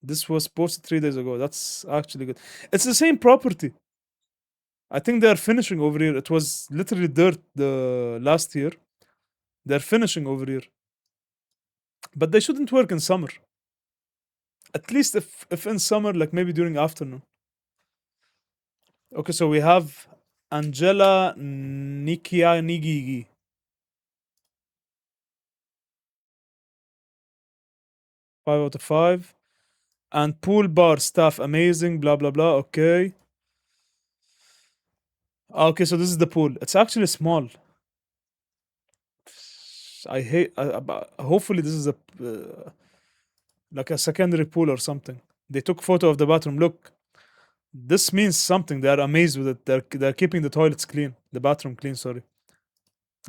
Speaker 1: This was posted 3 days ago. That's actually good. It's the same property. I think they are finishing over here. It was literally dirt the last year. They're finishing over here, but they shouldn't work in summer. At least if in summer, like maybe during afternoon. Okay, so we have Angela Nikia Nigigi. 5 out of 5. And pool bar staff amazing, blah blah blah. Okay. Okay, so this is the pool. It's actually small. I hate. Hopefully, this is a like a secondary pool or something. They took photo of the bathroom. Look, this means something. They are amazed with it. They're keeping the toilets clean, the bathroom clean. Sorry,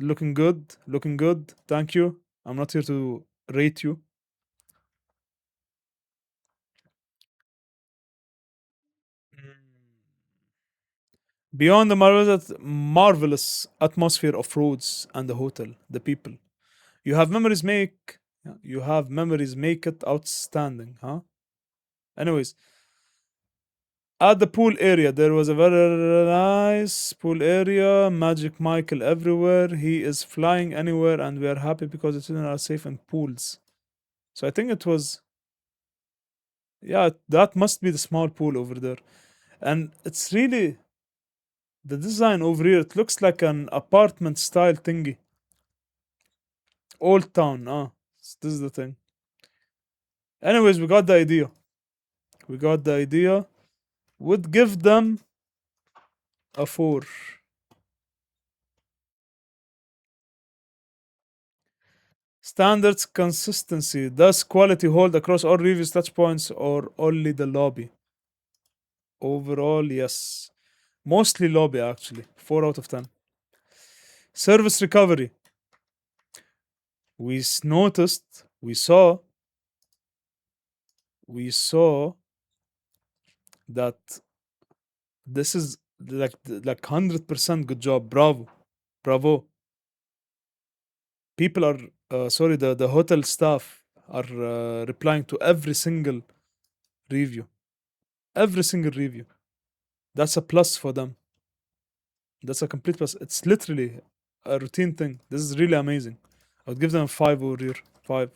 Speaker 1: looking good. Looking good. Thank you. I'm not here to rate you. Beyond the marvelous atmosphere of Rhodes and the hotel, the people. You have memories make you have memories make it outstanding, huh? Anyways, at the pool area, there was a very nice pool area. Magic Michael everywhere. He is flying anywhere, and we are happy because the children are safe in pools. So I think it was, yeah, that must be the small pool over there. And it's really the design over here. It looks like an apartment style thingy. Old town, this is the thing. Anyways, we got the idea. We got the idea. Would give them a 4. Standards consistency. Does quality hold across all reviews touch points or only the lobby? Overall, yes. Mostly lobby actually. 4 out of 10. Service recovery. Noticed, we saw that this is like 100% good job. Bravo. Bravo. People are sorry, the hotel staff are replying to every single review. Every single review. That's a plus for them. That's a complete plus. It's literally a routine thing. This is really amazing. I would give them 5 over here. 5.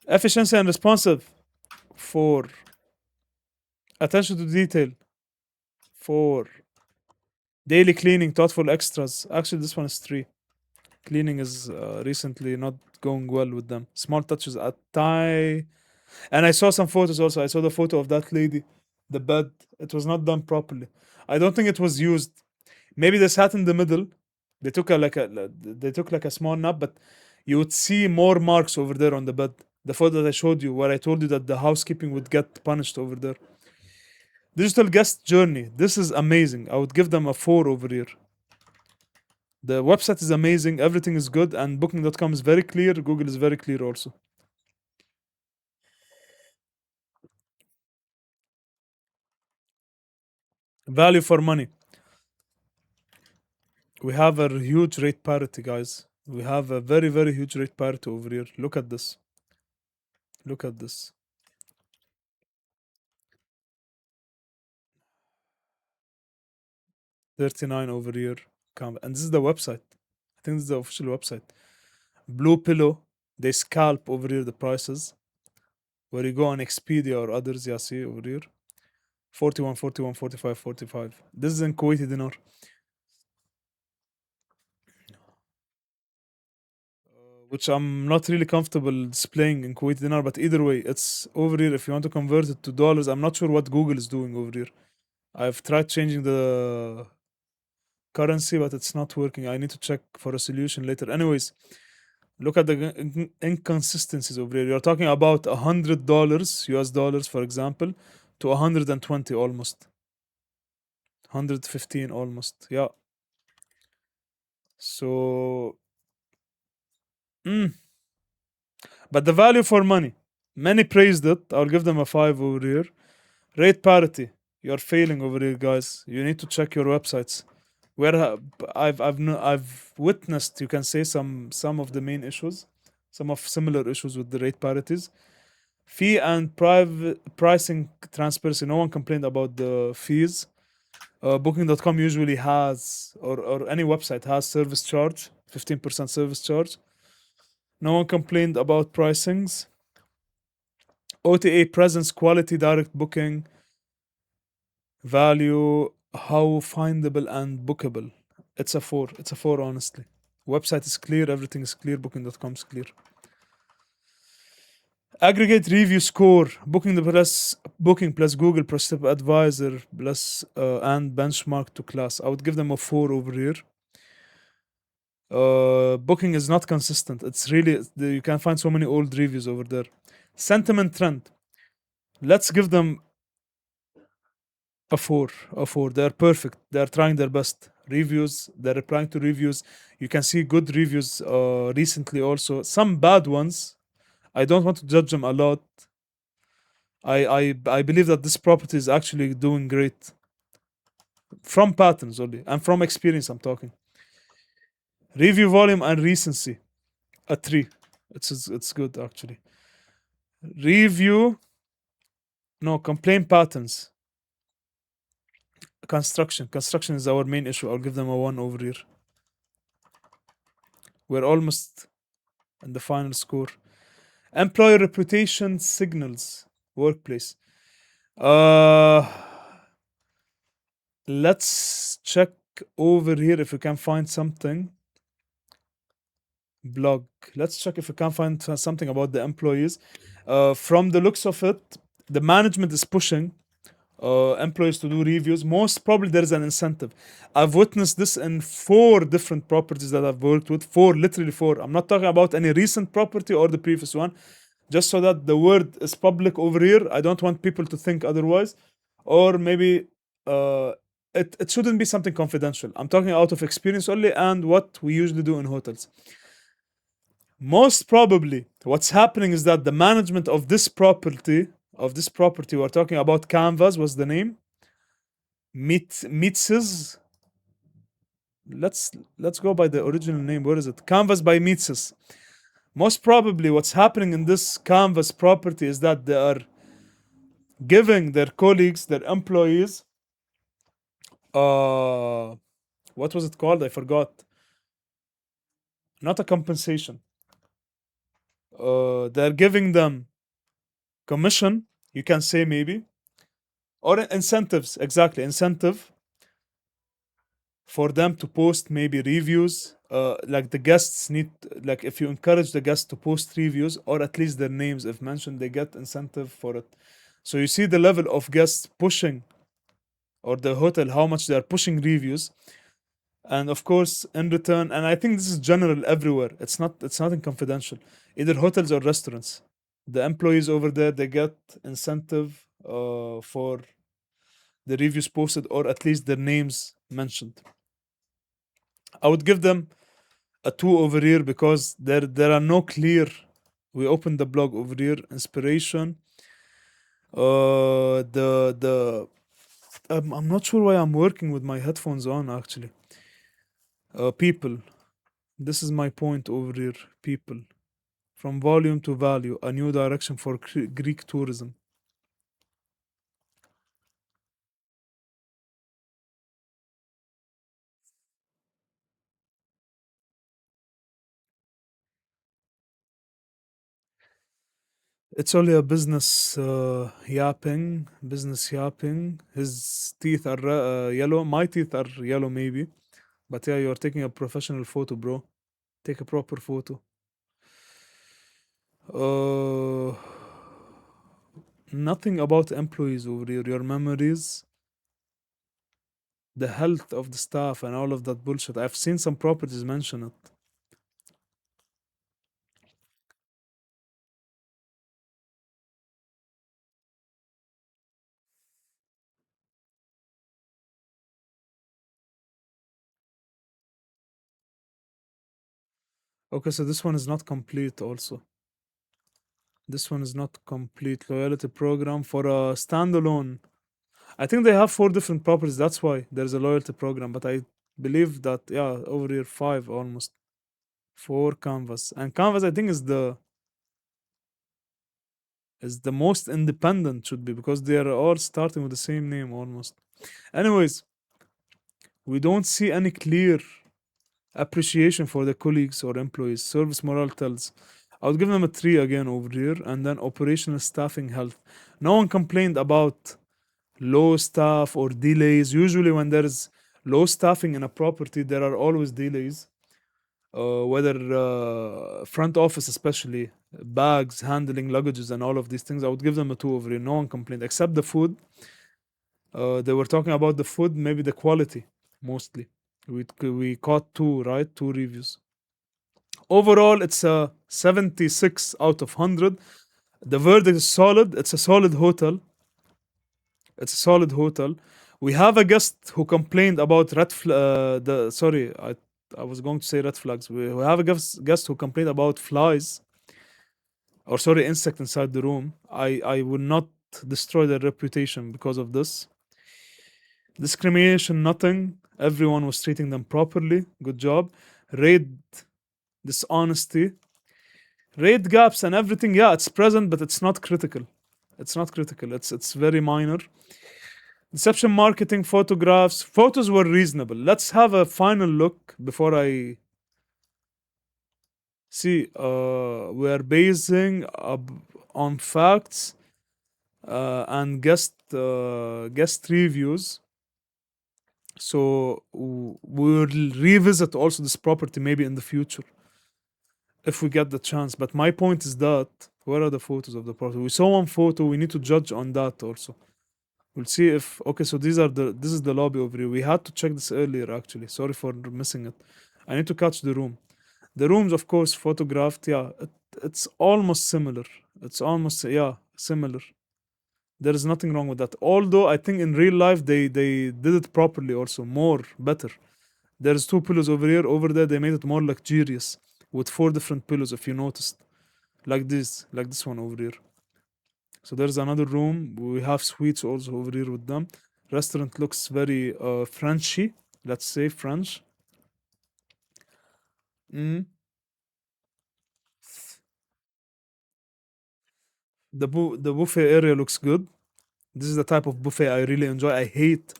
Speaker 1: Efficiency and responsive. 4. Attention to detail. 4. Daily cleaning, thoughtful extras. Actually, this one is 3. Cleaning is recently not going well with them. Small touches at tie. And I saw some photos also. I saw the photo of that lady, the bed. It was not done properly. I don't think it was used. Maybe they sat in the middle. They took like a small nap, but you would see more marks over there on the bed. The photo that I showed you, where I told you that the housekeeping would get punished over there. Digital guest journey. This is amazing. I would give them a 4 over here. The website is amazing. Everything is good, and Booking.com is very clear. Google is very clear also. Value for money. We have a huge rate parity, guys. We have a very, very huge rate parity over here. Look at this. Look at this. 39 over here. And this is the website. I think this is the official website. Blue Pillow. They scalp over here the prices. Where you go on Expedia or others, yeah, see over here. 41, 41, 45, 45. This is in Kuwaiti dinar. Which I'm not really comfortable displaying in Kuwaiti dinar, but either way, it's over here. If you want to convert it to dollars, I'm not sure what Google is doing over here. I've tried changing the currency, but it's not working. I need to check for a solution later. Anyways, look at the inconsistencies over here. You're talking about $100 US dollars, for example, to 120 almost. 115 almost. Yeah. So, mm. But the value for money. Many praised it. I'll give them a 5 over here. Rate parity. You're failing over here, guys. You need to check your websites. Where I've witnessed, you can say, some of the main issues, some of similar issues with the rate parities. Fee and pricing transparency. No one complained about the fees. Booking.com usually has, or any website has service charge, 15% service charge. No one complained about pricings. OTA presence, quality, direct booking, value, how findable and bookable. It's a 4. It's a 4, honestly. Website is clear, everything is clear, Booking.com is clear. Aggregate review score, Booking plus Google plus TripAdvisor plus and benchmark to class. I would give them a 4 over here. Booking is not consistent. It's really, you can find so many old reviews over there. Sentiment trend. Let's give them a 4. A 4. They're perfect. They're trying their best. Reviews. They're replying to reviews. You can see good reviews recently also. Some bad ones. I don't want to judge them a lot. I believe that this property is actually doing great. From patterns only. And from experience I'm talking. Review volume and recency. A 3. It's good actually. Review. No, complaint patterns. Construction is our main issue. I'll give them a 1 over here. We're almost in the final score. Employer reputation signals. Workplace. Let's check over here if we can find something. Blog. Let's check if we can find something about the employees. From the looks of it, the management is pushing employees to do reviews. Most probably there is an incentive. I've witnessed this in 4 different properties that I've worked with. 4, literally 4. I'm not talking about any recent property or the previous one. Just so that the word is public over here. I don't want people to think otherwise. Or maybe it shouldn't be something confidential. I'm talking out of experience only and what we usually do in hotels. Most probably, what's happening is that the management of this property, we're talking about Canvas, was the name. Mitsis. Let's go by the original name. Where is it? Canvas by Mitsis. Most probably, what's happening in this Canvas property is that they are giving their colleagues, their employees, uh what was it called? I forgot. Not a compensation. They're giving them commission, you can say, maybe, or incentives. Exactly, incentive for them to post maybe reviews. Like the guests need, like if you encourage the guests to post reviews or at least their names if mentioned, they get incentive for it. So you see the level of guests pushing, or the hotel, how much they are pushing reviews. And of course in return, and I think this is general everywhere, it's nothing confidential, either hotels or restaurants, the employees over there, they get incentive for the reviews posted or at least their names mentioned. I would give them a 2 over here because there are no clear. We opened the blog over here, inspiration. The I'm not sure why I'm working with my headphones on actually. People. This is my point over here. People. From volume to value, a new direction for Greek tourism. It's only a business yapping. Business yapping. His teeth are yellow. My teeth are yellow, maybe. But yeah, you are taking a professional photo, bro. Take a proper photo. Uh, Nothing about employees over here. Your memories, the health of the staff, and all of that bullshit. I've seen some properties mention it. Okay, so this one is not complete also. This one is not complete. Loyalty program for a standalone. I think they have four different properties. That's why there's a loyalty program. But I believe that, yeah, over here five almost. Four canvas. And canvas I think is the most independent should be because they are all starting with the same name almost. Anyways, we don't see any clear appreciation for the colleagues or employees. Service morale tells. I would give them a three again over here, and then operational staffing health. No one complained about low staff or delays. Usually, when there's low staffing in a property, there are always delays. Whether front office, especially bags, handling luggages, and all of these things, I would give them a two over here. No one complained except the food. They were talking about the food, maybe the quality mostly. We caught two, right? Two reviews. Overall, it's a 76 out of 100. The verdict is solid. It's a solid hotel. It's a solid hotel. We have a guest who complained about the sorry, I was going to say red flags. We have a guest who complained about flies, or sorry, insect inside the room. I will not destroy their reputation because of this. Discrimination, nothing. Everyone was treating them properly. Good job. Raid dishonesty, rate gaps and everything. Yeah, it's present, but it's not critical. It's not critical. It's very minor. Deception marketing, photographs. Photos were reasonable. Let's have a final look before I see. We are basing on facts and guest reviews. So we'll revisit also this property maybe in the future if we get the chance. But my point is that where are the photos of the property? We saw one photo. We need to judge on that also. We'll see if okay. So this is the lobby over here. We had to check this earlier actually. Sorry for missing it. I need to catch the room. The rooms, of course, photographed. Yeah, it's almost similar. It's almost, yeah, similar. There is nothing wrong with that. Although I think in real life they did it properly also, more better. There's two pillows over here. Over there they made it more luxurious with four different pillows. If you noticed, like this one over here. So there's another room. We have suites also over here with them. Restaurant looks very Frenchy. Let's say French. Mm. The buffet area looks good. This is the type of buffet I really enjoy. I hate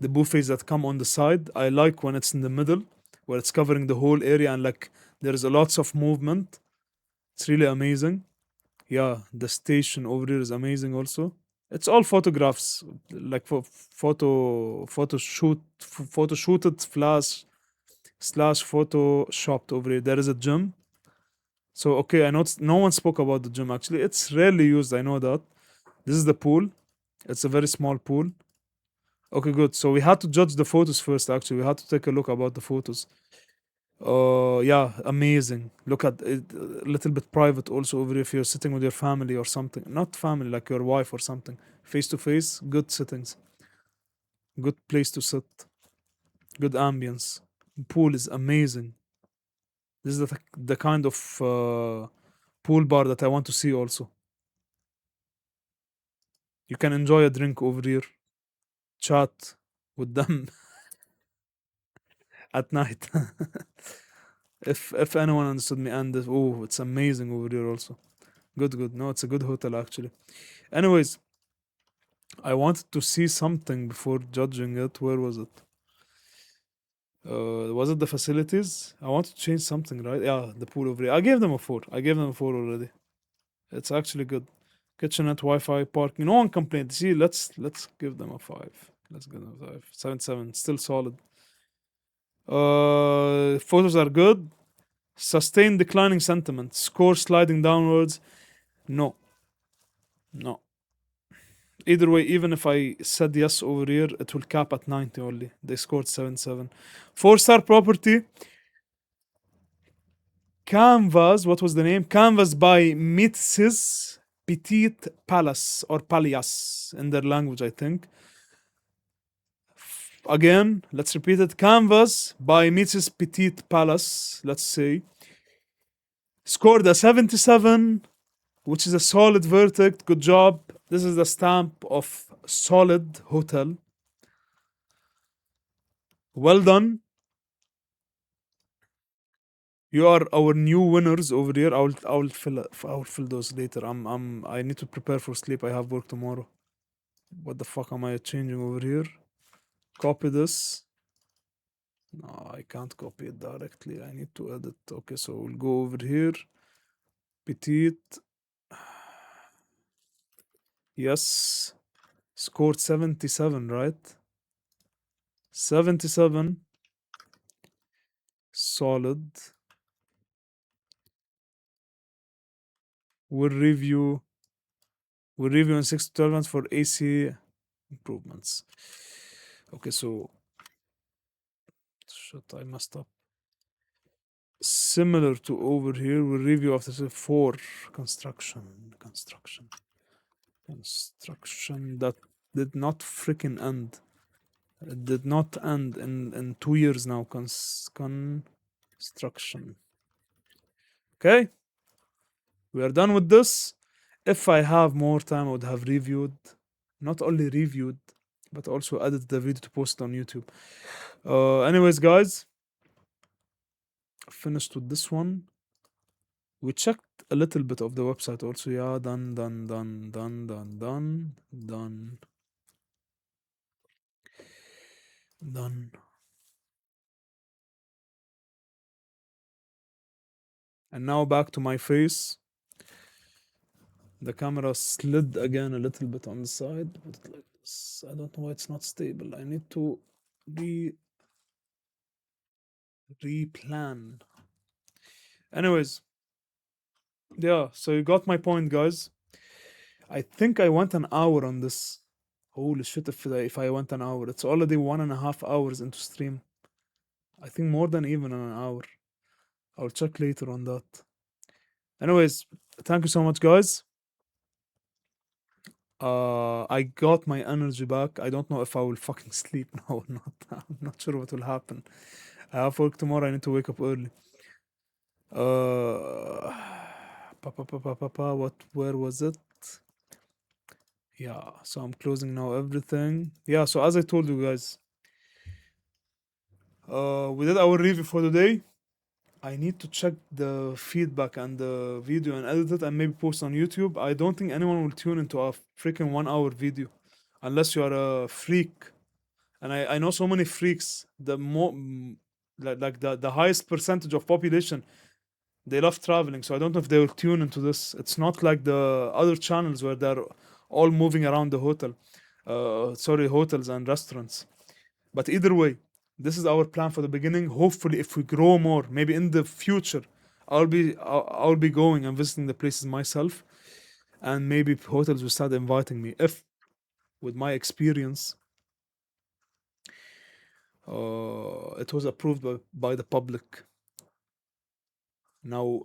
Speaker 1: the buffets that come on the side. I like when it's in the middle, where it's covering the whole area and like there is a lots of movement. It's really amazing. Yeah, the station over here is amazing also. It's all photographs, like for photo shooted flash slash photo shopped over here. There is a gym. So okay, I know no one spoke about the gym actually. It's rarely used. I know that. This is the pool. It's a very small pool. Okay, good. So we had to judge the photos first. Actually, we had to take a look about the photos. Yeah, amazing. Look at it, a little bit private also over here if you're sitting with your family or something. Not family, like your wife or something. Face to face, good settings, good place to sit, good ambience. Pool is amazing. This is the kind of pool bar that I want to see also. You can enjoy a drink over here, chat with them at night. If anyone understood me, and oh, it's amazing over here also. Good, good. No, it's a good hotel actually. Anyways, I wanted to see something before judging it. Where was it? Was it the facilities? I want to change something, right? Yeah, the pool over here. I gave them a four. I gave them a four already. It's actually good. Kitchenette, Wi-Fi, parking. No one complained. See, let's give them a five. Let's give them a five. 7-7. Still solid. Photos are good. Sustained declining sentiment. Score sliding downwards. No, no. Either way, even if I said yes over here, it will cap at 90 only. They scored 7-7. Four-star property. Canvas. What was the name? Canvas by Mitsis Petit Palace or Palias in their language, I think. Again, let's repeat it. Canvas by Mitsis Petit Palace, let's say, scored a 77, which is a solid verdict. Good job. This is the stamp of solid hotel. Well done. You are our new winners over here. I will fill those later. I need to prepare for sleep. I have work tomorrow. What the fuck am I changing over here? Copy this. No, I can't copy it directly. I need to edit. Okay, so we'll go over here. Petite. Yes. Scored 77, right? 77. Solid. We'll review. We'll review in 6 to 12 months for AC improvements. Okay, so shit, I messed up. Similar to over here, we'll review after 4 construction that did not freaking end. It did not end in 2 years now. Construction. Okay, we are done with this. If I have more time, I would have reviewed, not only reviewed, but also edited the video to post on YouTube. Anyways, guys, finished with this one. We checked a little bit of the website also. Yeah, done. And now back to my face. The camera slid again a little bit on the side, but like this. I don't know why it's not stable. I need to replan. Anyways, yeah, so you got my point, guys. I think I went an hour on this. Holy shit, if I went an hour. It's already 1.5 hours into stream. I think more than even an hour. I'll check later on that. Anyways, thank you so much, guys. I got my energy back. I don't know if I will fucking sleep now or not. I'm not sure what will happen. I have work tomorrow. I need to wake up early. Uh, where was it? Yeah, so I'm closing now everything. Yeah, so as I told you guys, we did our review for today. I need to check the feedback and the video and edit it and maybe post on YouTube. I don't think anyone will tune into a freaking 1 hour video unless you are a freak And I know so many freaks. Like the highest percentage of population, they love traveling. So I don't know if they will tune into this. It's not like the other channels where they're all moving around the hotels and restaurants. But either way, this is our plan for the beginning. Hopefully, if we grow more, maybe in the future, I'll be going and visiting the places myself, and maybe hotels will start inviting me if, with my experience, it was approved by the public. Now